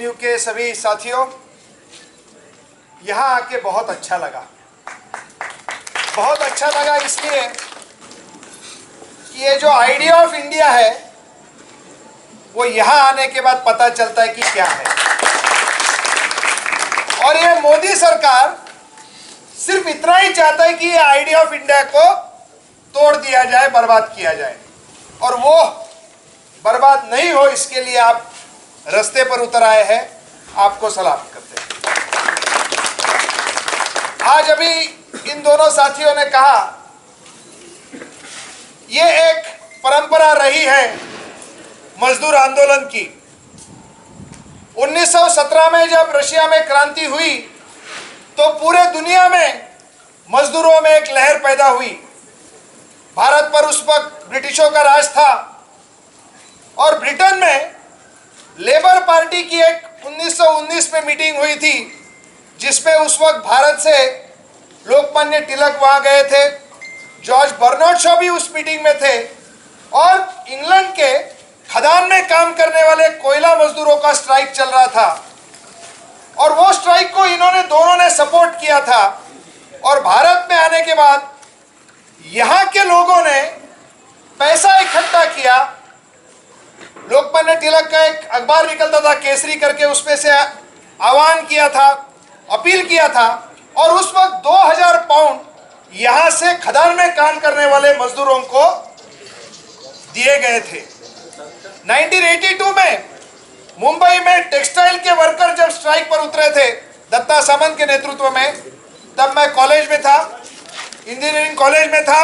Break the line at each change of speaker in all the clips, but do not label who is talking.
JNU के सभी साथियों, यहाँ आके बहुत अच्छा लगा। बहुत अच्छा लगा इसलिए कि ये जो आइडिया ऑफ इंडिया है वो यहाँ आने के बाद पता चलता है कि क्या है। और ये मोदी सरकार सिर्फ इतना ही चाहता है कि ये आइडिया ऑफ इंडिया को तोड़ दिया जाए, बर्बाद किया जाए, और वो बर्बाद नहीं हो इसके लिए आप रास्ते पर उतर आए हैं। आपको सलाम करते हैं। आज अभी इन दोनों साथियों ने कहा ये एक परंपरा रही है मजदूर आंदोलन की। 1917 में जब रशिया में क्रांति हुई तो पूरे दुनिया में मजदूरों में एक लहर पैदा हुई। भारत पर उस वक्त ब्रिटिशों का राज था और ब्रिटेन में लेबर पार्टी की एक 1919 में मीटिंग हुई थी जिसमें उस वक्त भारत से लोकमान्य तिलक वहां गए थे, जॉर्ज बर्नार्ड शॉ भी उस मीटिंग में थे, और इंग्लैंड के खदान में काम करने वाले कोयला मजदूरों का स्ट्राइक चल रहा था और वो स्ट्राइक को दोनों ने सपोर्ट किया था। और भारत में आने के बाद यहाँ के लोगों ने पैसा इकट्ठा किया। लोकमान्य तिलक का एक अखबार निकलता था केसरी करके, उसमें से आह्वान किया था, अपील किया था, और उस वक्त 2000 पाउंड यहाँ से खदान में काम करने वाले मजदूरों को दिए गए थे। 1982 में मुंबई में टेक्सटाइल के वर्कर जब स्ट्राइक पर उतरे थे दत्ता सामंत के नेतृत्व में, तब मैं कॉलेज में था, इंजीनियरिंग कॉलेज में था,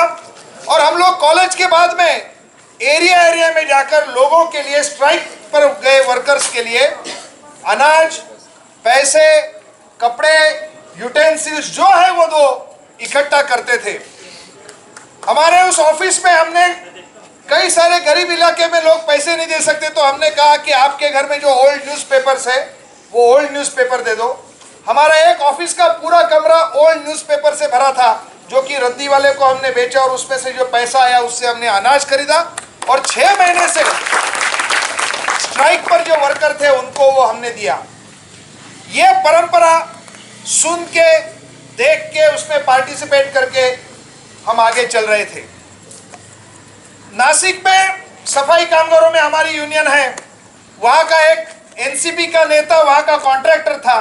और हम लोग कॉलेज के बाद में एरिया में जाकर लोगों के लिए, स्ट्राइक पर गए वर्कर्स के लिए अनाज, पैसे, कपड़े, यूटेंसिल्स जो है वो दो इकट्ठा करते थे। हमारे उस ऑफिस में हमने कई सारे गरीब इलाके में लोग पैसे नहीं दे सकते, तो हमने कहा कि आपके घर में जो ओल्ड न्यूज़पेपर्स है वो ओल्ड न्यूज़पेपर दे दो। हमारा एक ऑफिस का पूरा कमरा ओल्ड न्यूज़पेपर से भरा था जो कि रद्दी वाले को हमने बेचा और उसमें से जो पैसा आया उससे हमने अनाज खरीदा, और 6 महीने से स्ट्राइक पर जो वर्कर थे उनको वो हमने दिया। ये परंपरा सुन के, देख के, उसमें पार्टिसिपेट करके हम आगे चल रहे थे। नासिक में सफाई कामगारों में हमारी यूनियन है, वहां का एक एनसीपी का नेता वहां का कॉन्ट्रैक्टर था,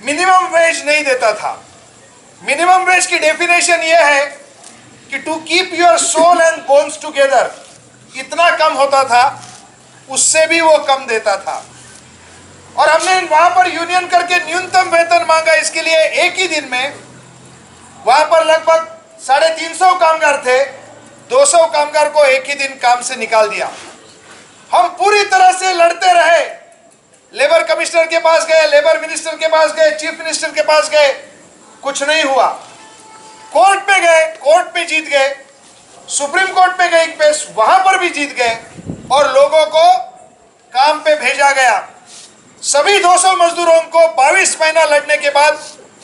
मिनिमम वेज नहीं देता था। मिनिमम वेज की डेफिनेशन यह है कि to keep your soul and bones together, इतना कम होता था, उससे भी वो कम देता था। और हमने वहां पर यूनियन करके न्यूनतम वेतन मांगा। इसके लिए एक ही दिन में वहां पर लगभग 350 कामगार थे, 200 कामगार को एक ही दिन काम से निकाल दिया। हम पूरी तरह से लड़ते रहे, लेबर कमिश्नर के पास गए, लेबर मिनिस्टर के पास गए, चीफ मिनिस्टर के पास गए, कुछ नहीं हुआ। कोर्ट में गए, कोर्ट में जीत गए, सुप्रीम कोर्ट में गए केस, वहां पर भी जीत गए और लोगों को काम पे भेजा गया। सभी 200 मजदूरों को 22 महीना लड़ने के बाद,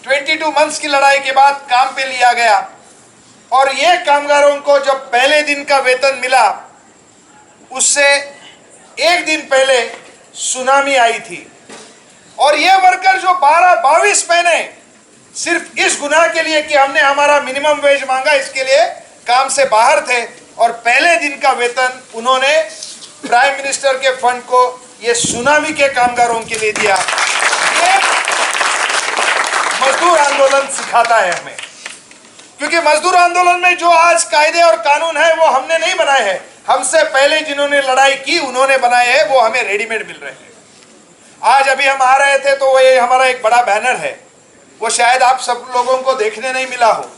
22 मंथ्स की लड़ाई के बाद काम पे लिया गया। और ये कामगारों को जब पहले दिन का वेतन मिला, उससे एक दिन पहले सुनामी आई थी। और ये वर्कर जो 22 महीने सिर्फ इस गुनाह के लिए कि हमने हमारा मिनिमम वेज मांगा, इसके लिए काम से बाहर थे, और पहले दिन का वेतन उन्होंने प्राइम मिनिस्टर के फंड को ये सुनामी के कामगारों के लिए दिया। ये मजदूर आंदोलन सिखाता है हमें, क्योंकि मजदूर आंदोलन में जो आज कायदे और कानून है वो हमने नहीं बनाए हैं, हमसे पहले जिन्होंने लड़ाई की उन्होंने बनाए हैं, वो हमें रेडीमेड मिल रहे हैं। आज अभी हम आ रहे थे तो ये हमारा एक बड़ा बैनर है, वो शायद आप सब लोगों को देखने नहीं मिला हो,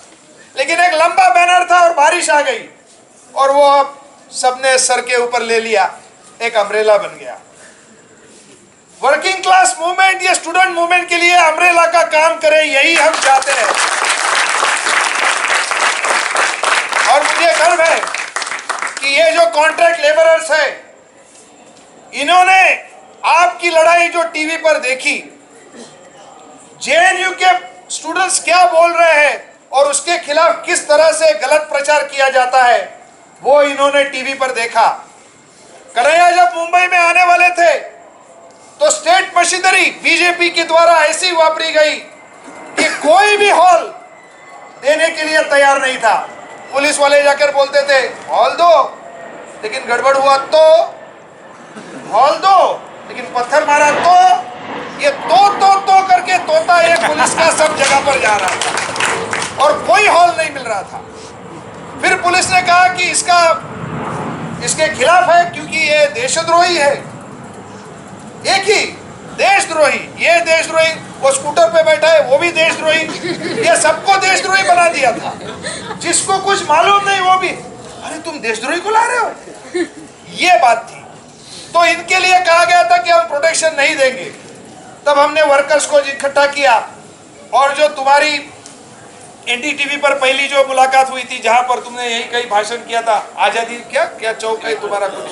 लेकिन एक लंबा बैनर था और बारिश आ गई और वो सबने सर के ऊपर ले लिया, एक अम्ब्रेला बन गया। वर्किंग क्लास मूवमेंट या स्टूडेंट मूवमेंट के लिए अम्ब्रेला का काम करे, यही हम चाहते हैं। और मुझे गर्व है कि ये जो कॉन्ट्रैक्ट लेबरर्स है, इन्होंने आपकी लड़ाई जो टीवी पर देखी, जेएनयू के स्टूडेंट्स क्या बोल रहे हैं और उसके खिलाफ किस तरह से गलत प्रचार किया जाता है, वो इन्होंने टीवी पर देखा। कन्हैया जब मुंबई में आने वाले थे तो स्टेट मशीनरी बीजेपी के द्वारा ऐसी वापरी गई कि कोई भी हॉल देने के लिए तैयार नहीं था। पुलिस वाले जाकर बोलते थे हॉल दो, लेकिन गड़बड़ हुआ तो हॉल दो, लेकिन पत्थर मारा तो ये तो करके तोता एक पुलिस का सब जगह पर जा रहा था और कोई हॉल नहीं मिल रहा था। फिर पुलिस ने कहा कि इसके खिलाफ है क्योंकि ये देशद्रोही है। एक ही देशद्रोही, ये देशद्रोही, वो स्कूटर पे बैठा है वो भी देशद्रोही, ये सबको देशद्रोही बना दिया था। जिसको कुछ मालूम नहीं वो भी, अरे तुम देशद्रोही को ला रहे हो, ये बात थी। तो इनके लिए कहा गया था कि हम प्रोटेक्शन नहीं देंगे। तब हमने वर्कर्स को इकट्ठा किया और जो तुम्हारी एनडीटीवी पर पहली जो मुलाकात हुई थी, जहां पर तुमने यही कहीं भाषण किया था, आजादी क्या चौक है तुम्हारा, कुछ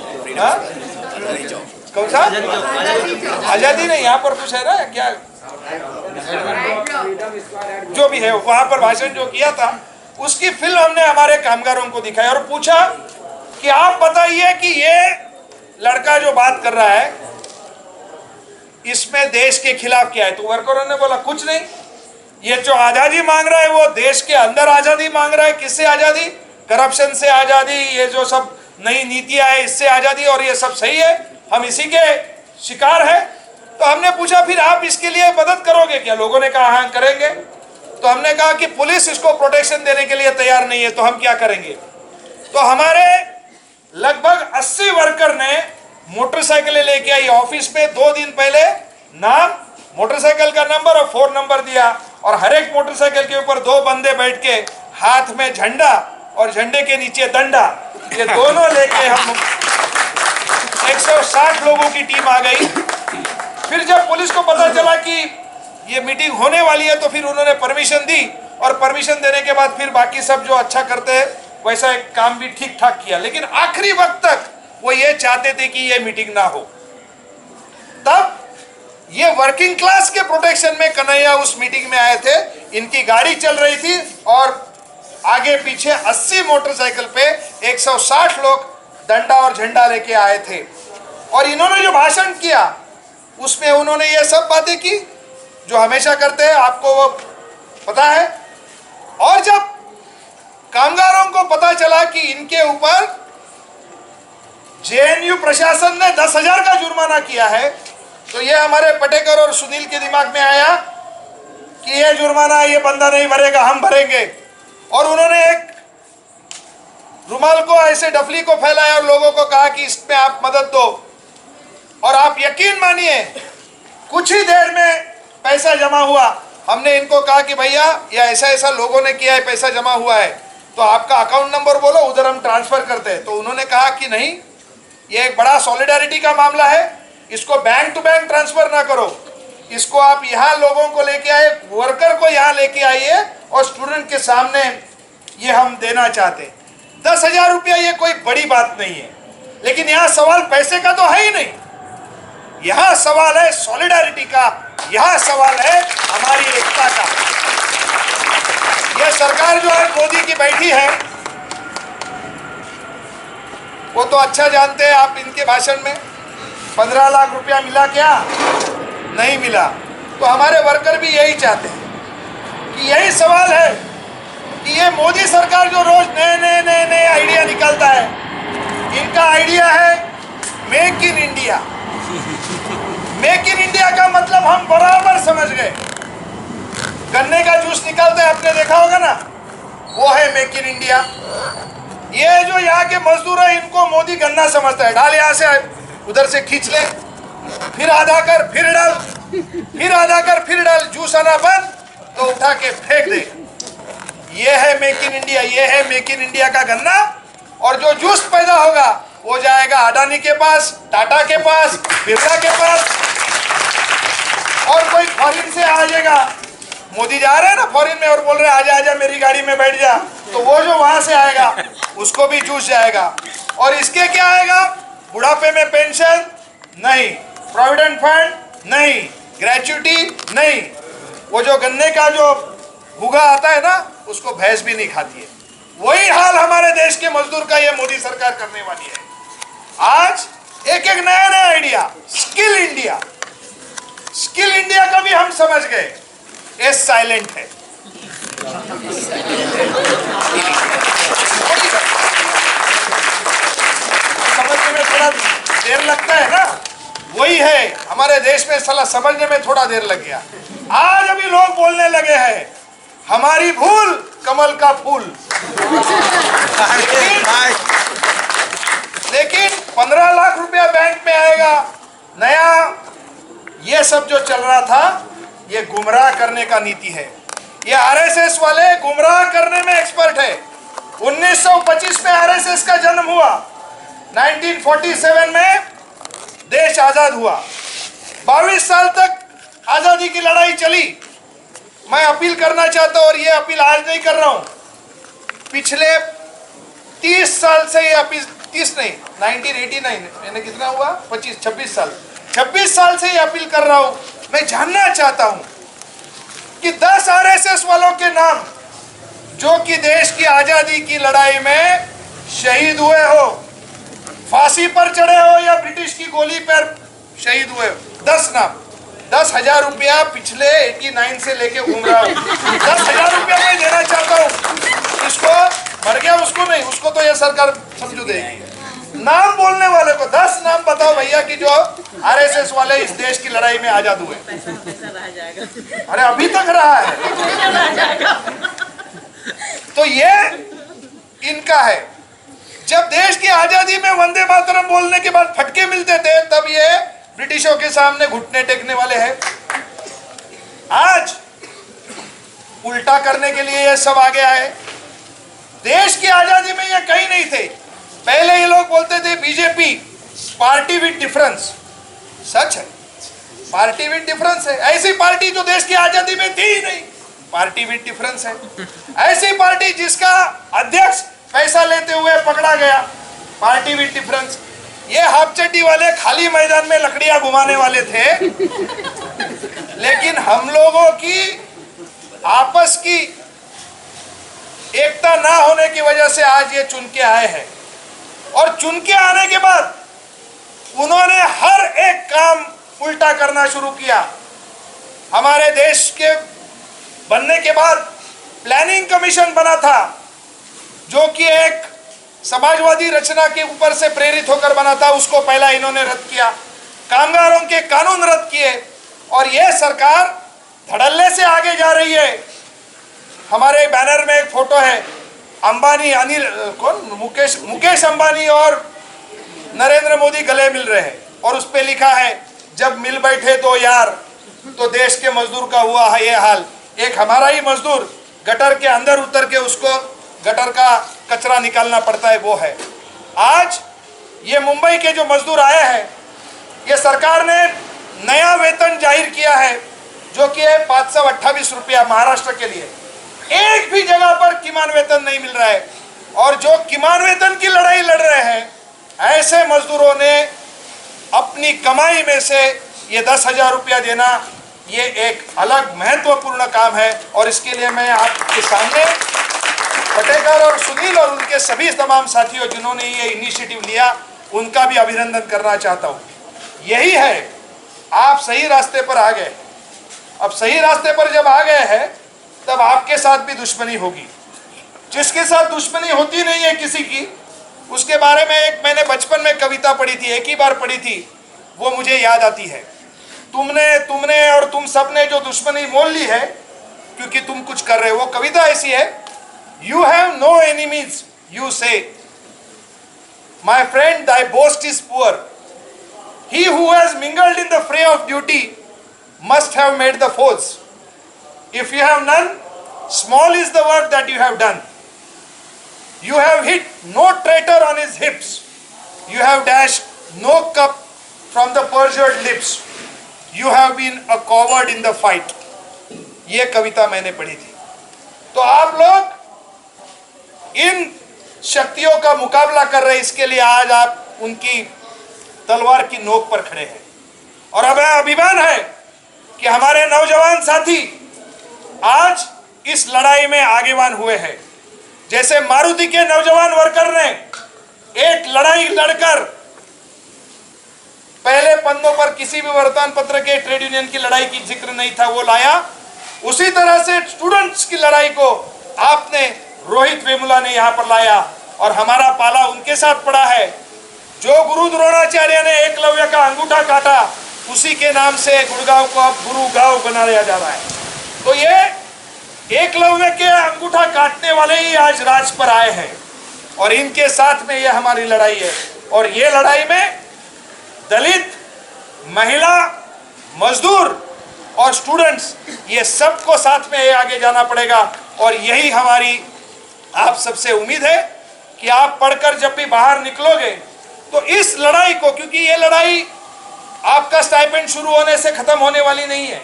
कौन सा आजादी नहीं, यहाँ पर कुछ है ना क्या, जो भी है वहां पर भाषण जो किया था उसकी फिल्म हमने हमारे कामगारों को दिखाई और पूछा कि आप बताइए कि ये लड़का जो बात कर रहा है इसमें देश के खिलाफ क्या है। तो वर्करों ने बोला कुछ नहीं, ये जो आजादी मांग रहा है वो देश के अंदर आजादी मांग रहा है। किससे आजादी? करप्शन से आजादी, ये जो सब नई नीतियां है इससे आजादी, और ये सब सही है, हम इसी के शिकार है। तो हमने पूछा फिर आप इसके लिए मदद करोगे क्या? लोगों ने कहा हाँ करेंगे। तो हमने कहा कि पुलिस इसको प्रोटेक्शन देने के लिए तैयार नहीं है, तो हम क्या करेंगे? तो हमारे लगभग 80 वर्कर ने मोटरसाइकिलें लेके आई ऑफिस में। 2 दिन पहले नाम, मोटरसाइकिल का नंबर और 4 नंबर दिया, और हर एक मोटरसाइकिल के ऊपर 2 बंदे बैठ के हाथ में झंडा और झंडे के नीचे डंडा, ये दोनों लेके हम 160 लोगों की टीम आ गई। फिर जब पुलिस को पता चला कि ये मीटिंग होने वाली है तो फिर उन्होंने परमिशन दी, और परमिशन देने के बाद फिर बाकी सब जो अच्छा करते हैं वैसा एक काम भी ठीक ठाक किया। लेकिन आखिरी वक्त तक वो ये चाहते थे कि ये मीटिंग ना हो। तब ये वर्किंग क्लास के प्रोटेक्शन में कन्हैया उस मीटिंग में आए थे। इनकी गाड़ी चल रही थी और आगे पीछे 80 मोटरसाइकिल पे 160 लोग डंडा और झंडा लेके आए थे। और इन्होंने जो भाषण किया उसमें उन्होंने ये सब बातें की जो हमेशा करते हैं, आपको वो पता है। और जब कामगारों को पता चला कि इनके ऊपर जेएनयू प्रशासन ने 10,000 का जुर्माना किया है, तो ये हमारे पटेकर और सुनील के दिमाग में आया कि ये जुर्माना ये बंदा नहीं भरेगा, हम भरेंगे। और उन्होंने एक रुमाल को ऐसे डफली को फैलाया और लोगों को कहा कि इसमें आप मदद दो। और आप यकीन मानिए कुछ ही देर में पैसा जमा हुआ। हमने इनको कहा कि भैया ये ऐसा ऐसा लोगों ने किया है, पैसा जमा हुआ है, तो आपका अकाउंट नंबर बोलो, उधर हम ट्रांसफर करते हैं। तो उन्होंने कहा कि नहीं, ये एक बड़ा सॉलिडारिटी का मामला है, इसको बैंक टू बैंक ट्रांसफर ना करो, इसको आप यहाँ लोगों को लेके आए, वर्कर को यहाँ लेके आइए और स्टूडेंट के सामने ये हम देना चाहते। 10,000 रुपया ये कोई बड़ी बात नहीं है, लेकिन यहाँ सवाल पैसे का तो है ही नहीं, यहाँ सवाल है सॉलिडारिटी का, यहाँ सवाल है हमारी एकता का। यह सरकार जो है मोदी की बैठी है वो तो अच्छा जानते हैं आप। इनके भाषण में 15 लाख रुपया मिला क्या? नहीं मिला। तो हमारे वर्कर भी यही चाहते हैं कि यही सवाल है कि ये मोदी सरकार जो रोज नए आइडिया निकालता है, इनका आइडिया है make in India. Make in India का मतलब हम बराबर समझ गए। गन्ने का जूस निकालते हैं, आपने देखा होगा ना, वो है मेक इन इंडिया। ये जो यहाँ के मजदूर है इनको मोदी गन्ना समझता है, डाल यहाँ से उधर से खींच ले, फिर आधा कर फिर डाल, फिर आधा कर फिर डाल, जूस आना बंद तो उठा के फेंक दे। ये है मेक इन इंडिया, ये है मेक इन इंडिया का गन्ना। और जो जूस पैदा होगा वो जाएगा अडानी के पास, टाटा के पास, बिरला के पास, और कोई फॉरेन से आ जाएगा। मोदी जा रहे हैं ना फॉरेन में और बोल रहे हैं आजा आजा मेरी गाड़ी में बैठ जा, तो वो जो वहां से आएगा उसको भी जूस जाएगा। और इसके क्या आएगा? बुढ़ापे में पेंशन नहीं, प्रोविडेंट फंड नहीं, ग्रेच्युटी नहीं। वो जो गन्ने का जो भूगा आता है ना, उसको भैंस भी नहीं खाती है। वही हाल हमारे देश के मजदूर का ये मोदी सरकार करने वाली है। आज एक एक नया नया idea, skill India, skill India का भी हम समझ गए, ये साइलेंट है। समझने में थोड़ा देर लगता है ना, वही है हमारे देश में साला समझने में थोड़ा देर लग गया। आज अभी लोग बोलने लगे हैं हमारी भूल कमल का फूल। लेकिन 15 लाख रुपया बैंक में आएगा नया, ये सब जो चल रहा था ये गुमराह करने का नीति है। ये आरएसएस वाले गुमराह करने में एक्सपर्ट है। 1925 में आरएसएस का जन्म हुआ, 1947 में देश आजाद हुआ, 22 साल तक आजादी की लड़ाई चली। मैं अपील करना चाहता हूं, और ये अपील आज नहीं कर रहा हूं, पिछले 30 साल से ये अपील, 30 नहीं 1989 मैंने कितना हुआ 26 साल से ये अपील कर रहा हूं। मैं जानना चाहता हूं कि 10 आरएसएस वालों के नाम जो कि देश की आजादी की लड़ाई में शहीद हुए हो, फांसी पर चढ़े हो या ब्रिटिश की गोली पर शहीद हुए हो, 10 नाम, 10,000 रुपया पिछले 89 से लेके घूम रहा हूँ। 10,000 रुपया मैं देना चाहता हूँ। इसको मर गया उसको नहीं, उसको तो ये सरकार समझू देगी। नाम बोलने वाले को 10 नाम बताओ भैया कि जो आरएसएस वाले इस देश की लड़ाई में आजाद हुए। अरे अभी तक रहा है। तो ये इनका है। जब देश की आजादी में वंदे मातरम बोलने के बाद फटके मिलते थे, तब ये ब्रिटिशों के सामने घुटने टेकने वाले हैं। आज उल्टा करने के लिए ये सब आगे आए। देश की आजादी में ये कहीं नहीं थे। पहले ये लोग बोलते थे बीजेपी पार्टी विद डिफरेंस। सच है, पार्टी विद डिफरेंस है। ऐसी पार्टी जो देश की आजादी में थी ही नहीं, पार्टी विद डिफरेंस है। ऐसी पार्टी जिसका अध्यक्ष पैसा लेते हुए पकड़ा गया, पार्टी विद डिफरेंस। ये हाफ चड्डी वाले खाली मैदान में लकड़ियां घुमाने वाले थे। लेकिन हम लोगों की आपस की एकता ना होने की वजह से आज ये चुन के आए हैं। और चुन के आने के बाद उन्होंने हर एक काम उल्टा करना शुरू किया। हमारे देश के बनने के बाद प्लानिंग कमीशन बना था, जो कि एक समाजवादी रचना के ऊपर से प्रेरित होकर बना था, उसको पहला इन्होंने रद्द किया। कामगारों के कानून रद्द किए। और यह सरकार धड़ल्ले से आगे जा रही है। हमारे बैनर में एक फोटो है, अंबानी मुकेश अंबानी और नरेंद्र मोदी गले मिल रहे हैं, और उस पर लिखा है जब मिल बैठे तो यार, तो देश के मजदूर का हुआ है ये हाल। एक हमारा ही मजदूर गटर के अंदर उतर के उसको गटर का कचरा निकालना पड़ता है, वो है। आज ये मुंबई के जो मजदूर आए हैं, ये सरकार ने नया वेतन जाहिर किया है, जो कि है 528 रुपया महाराष्ट्र के लिए। एक भी जगह पर किमान वेतन नहीं मिल रहा है। और जो किमान वेतन की लड़ाई लड़ रहे हैं, ऐसे मजदूरों ने अपनी कमाई में से ये 10,000 रुपया देना, ये एक अलग महत्वपूर्ण काम है। और इसके लिए मैं आपके सामने पटेकर और सुनील और उनके सभी तमाम साथियों जिन्होंने ये इनिशिएटिव लिया, उनका भी अभिनंदन करना चाहता हूँ। यही है, आप सही रास्ते पर आ गए। अब सही रास्ते पर जब आ गए हैं, तब आपके साथ भी दुश्मनी होगी। जिसके साथ दुश्मनी होती नहीं है किसी की, उसके बारे में एक मैंने बचपन में कविता पढ़ी थी, एक ही बार पढ़ी थी, वो मुझे याद आती है। तुमने और तुम सबने जो दुश्मनी मोल ली है क्योंकि तुम कुछ कर रहे हो। वो कविता ऐसी है, you have no enemies you say, my friend thy boast is poor, he who has mingled in the fray of duty must have made the foes. If you have none, small is the work that you have done. You have hit no traitor on his hips. You have dashed no cup from the perjured lips. You have been a coward in the fight. ये कविता मैंने पढ़ी थी। तो आप लोग इन शक्तियों का मुकाबला कर रहे हैं, इसके लिए आज आप उनकी तलवार की नोक पर खड़े हैं। और हमें अभिमान है कि हमारे नौजवान साथी आज इस लड़ाई में आगेवान हुए हैं। जैसे मारुति के नौजवान वर्कर ने एक लड़ाई लड़कर पहले पन्नों पर किसी भी वर्तमान पत्र के ट्रेड यूनियन की लड़ाई की जिक्र नहीं था, वो लाया। उसी तरह से स्टूडेंट्स की लड़ाई को आपने रोहित वेमुला ने यहाँ पर लाया और हमारा पाला उनके साथ पड़ा है। जो गुरु द्रोणाचार्य ने एकलव्य का अंगूठा काटा, उसी के नाम से गुड़गांव को अब गुरुगांव बनाया जा रहा है। तो ये एकलव्य के अंगूठा काटने वाले ही आज राज पर आए हैं और इनके साथ में ये हमारी लड़ाई है। और ये लड़ाई में दलित, महिला, मजदूर और स्टूडेंट्स, ये सबको साथ में आगे जाना पड़ेगा। और यही हमारी आप सबसे उम्मीद है कि आप पढ़कर जब भी बाहर निकलोगे तो इस लड़ाई को, क्योंकि ये लड़ाई आपका स्टाइपेंड शुरू होने से खत्म होने वाली नहीं है,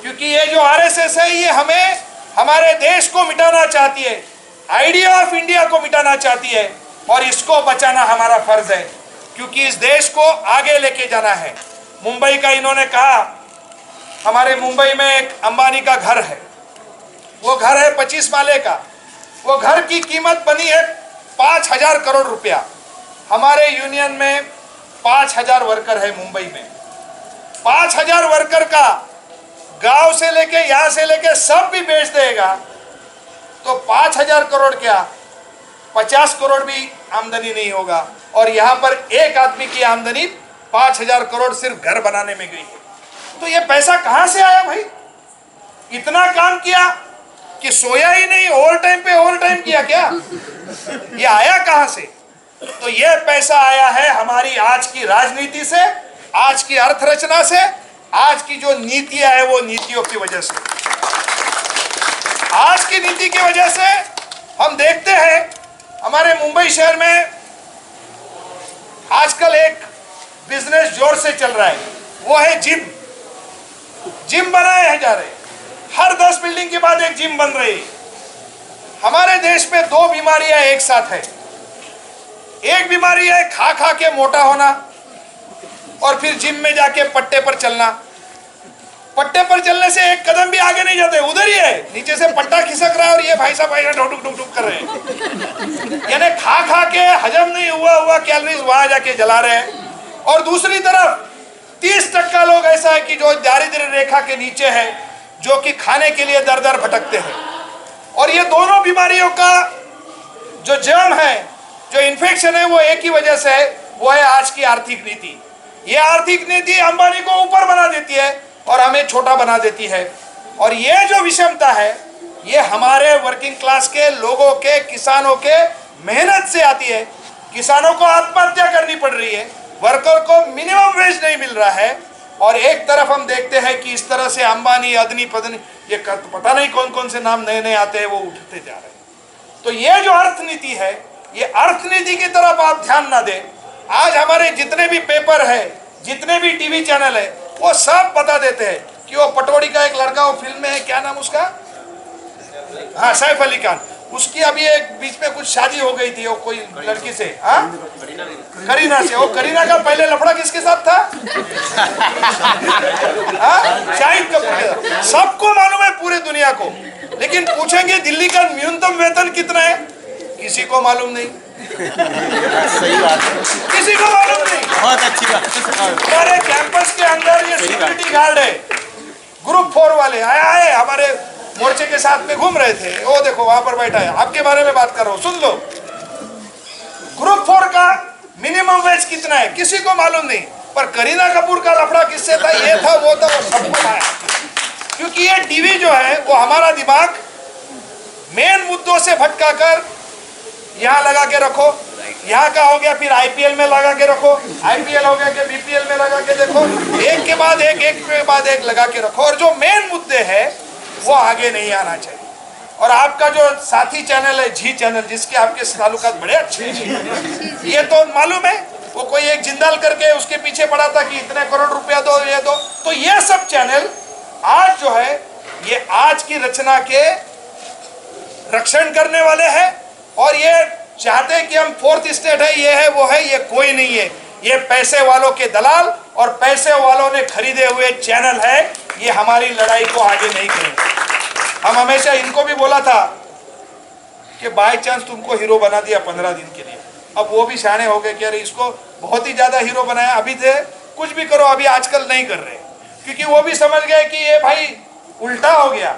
क्योंकि ये जो आरएसएस है ये हमें, हमारे देश को मिटाना चाहती है, आइडिया ऑफ इंडिया को मिटाना चाहती है और इसको बचाना हमारा फर्ज है, क्योंकि इस देश को आगे लेके जाना है। मुंबई का इन्होंने कहा, हमारे मुंबई में एक अंबानी का घर है, वो घर है 25 माले का, वो घर की कीमत बनी है 5,000 करोड़ रुपया। हमारे यूनियन में 5,000 वर्कर है मुंबई में। 5,000 वर्कर का गांव से लेके यहां से लेके सब भी बेच देगा तो 5,000 करोड़ क्या, 50 करोड़ भी आमदनी नहीं होगा। और यहाँ पर एक आदमी की आमदनी 5,000 करोड़ सिर्फ घर बनाने में गई है। तो ये पैसा कहाँ से आया भाई? इतना काम किया कि सोया ही नहीं, ओवर टाइम पे ओवर टाइम किया क्या? ये आया कहाँ से? तो ये पैसा आया है हमारी आज की राजनीति से, आज की अर्थरचना से, आज की जो नीतियां है वो नीतियों की वजह से। आज की नीति की वजह से हम देखते हैं हमारे मुंबई शहर में आजकल एक बिजनेस जोर से चल रहा है, वो है जिम। जिम बनाए जा रहे हैं, हर 10 बिल्डिंग के बाद एक जिम बन रही है। हमारे देश में 2 बीमारियां एक साथ है। एक बीमारी है खा खा के मोटा होना और फिर जिम में जाके पट्टे पर चलना। पट्टे पर चलने से एक कदम भी आगे नहीं जाते, उधर ही है, नीचे से पट्टा खिसक रहा है और ये भाई साहब ढुक ढुक ढुक कर रहे हैं। यानी खा खा के हजम नहीं हुआ कैलोरीज वहां जाके जला रहे हैं। और दूसरी तरफ 30% लोग ऐसा है कि जो दारिद्र्य रेखा के नीचे है, जो कि खाने के लिए दर दर भटकते हैं। और ये दोनों बीमारियों का जो जर्म है, जो इन्फेक्शन है, वो एक ही वजह से है, वो है आज की आर्थिक नीति। ये आर्थिक नीति अंबानी को ऊपर बना देती है और हमें छोटा बना देती है। और ये जो विषमता है, ये हमारे वर्किंग क्लास के लोगों के, किसानों के मेहनत से आती है। किसानों को आत्महत्या करनी पड़ रही है, वर्कर को मिनिमम वेज नहीं मिल रहा है। और एक तरफ हम देखते हैं कि इस तरह से अंबानी, अदनी, पदनी, ये पता नहीं कौन कौन से नाम नए नए आते हैं, वो उठते जा रहे हैं। तो ये जो अर्थनीति है, ये अर्थनीति की तरफ आप ध्यान ना दें। आज हमारे जितने भी पेपर है, जितने भी टीवी चैनल है, वो सब बता देते हैं कि वो पटौड़ी का एक लड़का, वो फिल्म में है, क्या नाम उसका, हाँ सैफ अली खान, उसकी अभी एक बीच में कुछ शादी हो गई थी वो कोई लड़की से, हाँ करीना से। वो करीना का पहले लफड़ा किसके साथ था? हाँ शाहिद कपूर के साथ। सबको मालूम है पूरे दुनिया को, लेकिन पूछेंगे दिल्ली का न्यूनतम वेतन कितना है, किसी को मालूम नहीं।
सही बात है,
किसी को मालूम नहीं।
बहुत अच्छी बात है।
हमारे कैंपस के अंदर ये सिक्योरिटी गार्ड है, ग्रुप 4 वाले आए हमारे मोर्चे के साथ में घूम रहे थे, वो देखो वहां पर बैठा है, आपके बारे में बात कर रहा हूं, सुन लो। ग्रुप 4 का मिनिमम वेज कितना है किसी को मालूम नहीं, पर करीना कपूर का लफड़ा किससे था, ये था, वो था, वो सबको आया। क्योंकि ये टीवी जो है वो हमारा दिमाग मेन मुद्दों से भटका कर यहाँ लगा के रखो, यहाँ का हो गया फिर आईपीएल में लगा के रखो, आईपीएल हो गया कि बीपीएल में लगा के देखो, एक के बाद एक लगा के रखो, और जो मेन मुद्दे है वो आगे नहीं आना चाहिए। और आपका जो साथी चैनल है जी चैनल, जिसके आपके ताल्लुकात बड़े अच्छे हैं, ये तो मालूम है, वो कोई एक जिंदाल करके उसके पीछे पड़ा था कि इतने करोड़ रुपया दो, ये दो। तो ये सब चैनल आज जो है ये आज की रचना के रक्षण करने वाले हैं, और ये चाहते हैं कि हम 4th स्टेट है, ये है, वो है, ये कोई नहीं है। ये पैसे वालों के दलाल और पैसे वालों ने खरीदे हुए चैनल है, ये हमारी लड़ाई को आगे नहीं करेंगे। हम हमेशा इनको भी बोला था कि बाय चांस तुमको हीरो बना दिया 15 दिन के लिए, अब वो भी शाने हो गए कि अरे इसको बहुत ही ज्यादा हीरो बनाया, अभी थे कुछ भी करो, अभी आजकल नहीं कर रहे, क्योंकि वो भी समझ गए कि ये भाई उल्टा हो गया।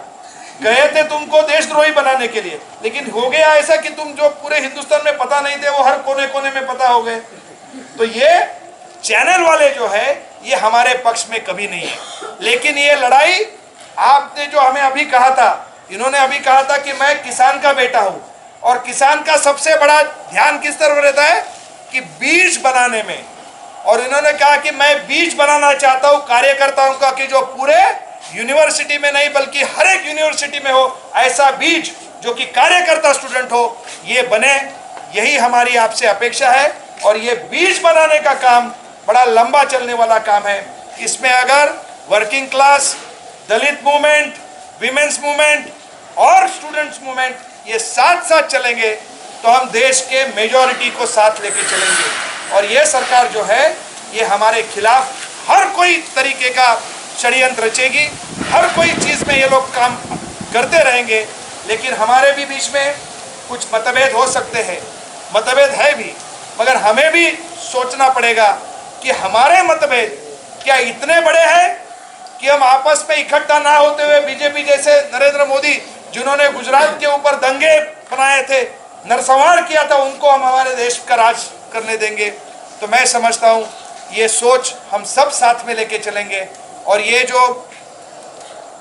गए थे तुमको देशद्रोही बनाने के लिए, लेकिन हो गया ऐसा कि तुम जो पूरे हिंदुस्तान में पता नहीं थे वो हर कोने कोने में पता हो गए। तो ये चैनल वाले जो है ये हमारे पक्ष में कभी नहीं है। लेकिन ये लड़ाई आपने जो हमें अभी कहा था, इन्होंने अभी कहा था कि मैं किसान का बेटा हूं, और किसान का सबसे बड़ा ध्यान किस तरफ रहता है कि बीज बनाने में। और इन्होंने कहा कि मैं बीज बनाना चाहता हूं कार्यकर्ताओं का, कि जो पूरे यूनिवर्सिटी में नहीं बल्कि हर एक यूनिवर्सिटी में हो ऐसा बीज जो कि कार्यकर्ता स्टूडेंट हो, ये बने। यही हमारी आपसे अपेक्षा है। और ये बीज बनाने का काम बड़ा लंबा चलने वाला काम है। इसमें अगर वर्किंग क्लास, दलित मूवमेंट, विमेंस मूवमेंट और स्टूडेंट्स मूवमेंट ये साथ साथ चलेंगे तो हम देश के मेजॉरिटी को साथ लेके चलेंगे। और ये सरकार जो है ये हमारे खिलाफ हर कोई तरीके का षड्यंत्र रचेगी, हर कोई चीज़ में ये लोग काम करते रहेंगे। लेकिन हमारे भी बीच में कुछ मतभेद हो सकते हैं, मतभेद है भी, मगर हमें भी सोचना पड़ेगा कि हमारे मतभेद क्या इतने बड़े हैं कि हम आपस में इकट्ठा ना होते हुए बीजेपी जैसे नरेंद्र मोदी जिन्होंने गुजरात के ऊपर दंगे बनाए थे, नरसंहार किया था, उनको हम हमारे देश का राज करने देंगे? तो मैं समझता हूँ ये सोच हम सब साथ में लेके चलेंगे। और ये जो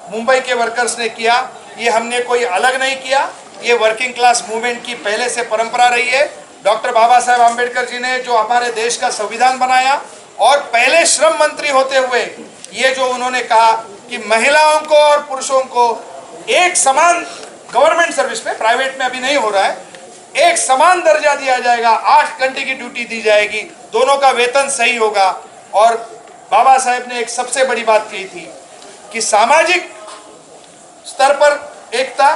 मुंबई के वर्कर्स ने किया, ये हमने कोई अलग नहीं किया, ये वर्किंग क्लास मूवमेंट की पहले से परंपरा रही है। डॉक्टर बाबा साहेब आम्बेडकर जी ने जो हमारे देश का संविधान बनाया, और पहले श्रम मंत्री होते हुए ये जो उन्होंने कहा कि महिलाओं को और पुरुषों को एक समान गवर्नमेंट सर्विस में, प्राइवेट में अभी नहीं हो रहा है, एक समान दर्जा दिया जाएगा, 8 घंटे की ड्यूटी दी जाएगी, दोनों का वेतन सही होगा। और बाबा साहेब ने एक सबसे बड़ी बात कही थी कि सामाजिक स्तर पर एकता,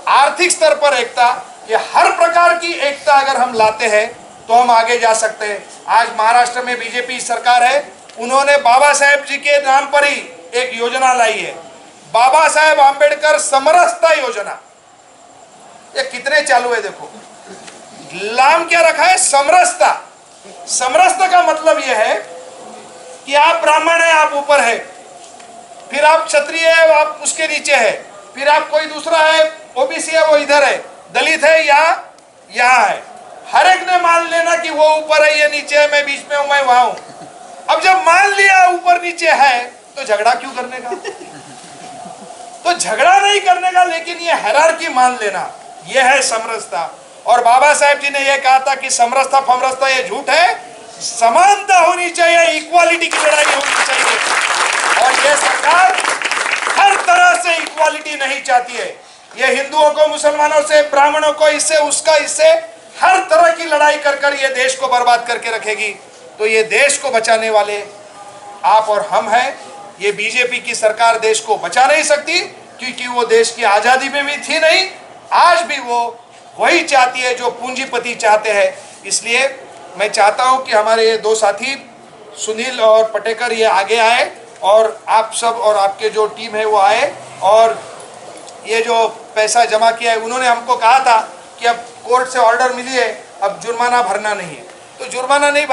आर्थिक स्तर पर एकता, ये हर प्रकार की एकता अगर हम लाते हैं तो हम आगे जा सकते हैं। आज महाराष्ट्र में बीजेपी सरकार है, उन्होंने बाबा साहेब जी के नाम पर ही एक योजना लाई है, बाबा साहेब आम्बेडकर समरसता योजना। ये कितने चालू है देखो, नाम क्या रखा है? समरसता। समरसता का मतलब यह है कि आप ब्राह्मण है, आप ऊपर है, फिर आप क्षत्रिय है, आप उसके नीचे है, फिर आप कोई दूसरा है, ओबीसी है, वो इधर है, दलित है या यहाँ है। हर एक ने मान लेना कि वो ऊपर है, ये नीचे है, मैं बीच में हूं, मैं वहां हूं। अब जब मान लिया ऊपर नीचे है तो झगड़ा क्यों करने का? तो झगड़ा नहीं करने का, लेकिन ये हायरार्की मान लेना, ये है समरसता। और बाबा साहेब जी ने यह कहा था कि समरसता फमरसता ये झूठ है, समानता होनी चाहिए, इक्वालिटी की लड़ाई होनी चाहिए। और ये सरकार हर तरह से इक्वालिटी नहीं चाहती है। ये हिंदुओं को, मुसलमानों से, ब्राह्मणों को, इससे उसका, इससे हर तरह की लड़ाई कर कर ये देश को बर्बाद करके रखेगी। तो ये देश को बचाने वाले आप और हम हैं। ये बीजेपी की सरकार देश को बचा नहीं सकती, क्योंकि वो देश की आज़ादी में भी थी नहीं, आज भी वो वही चाहती है जो पूंजीपति चाहते हैं। इसलिए मैं चाहता हूं कि हमारे ये दो साथी सुनील और पटेकर ये आगे आए, और आप सब और आपके जो टीम है वो आए। और ये जो पैसा जमा किया है, उन्होंने हमको कहा था कि अब कोर्ट से ऑर्डर मिली है, अब जुर्माना भरना नहीं है, तो जुर्माना नहीं भर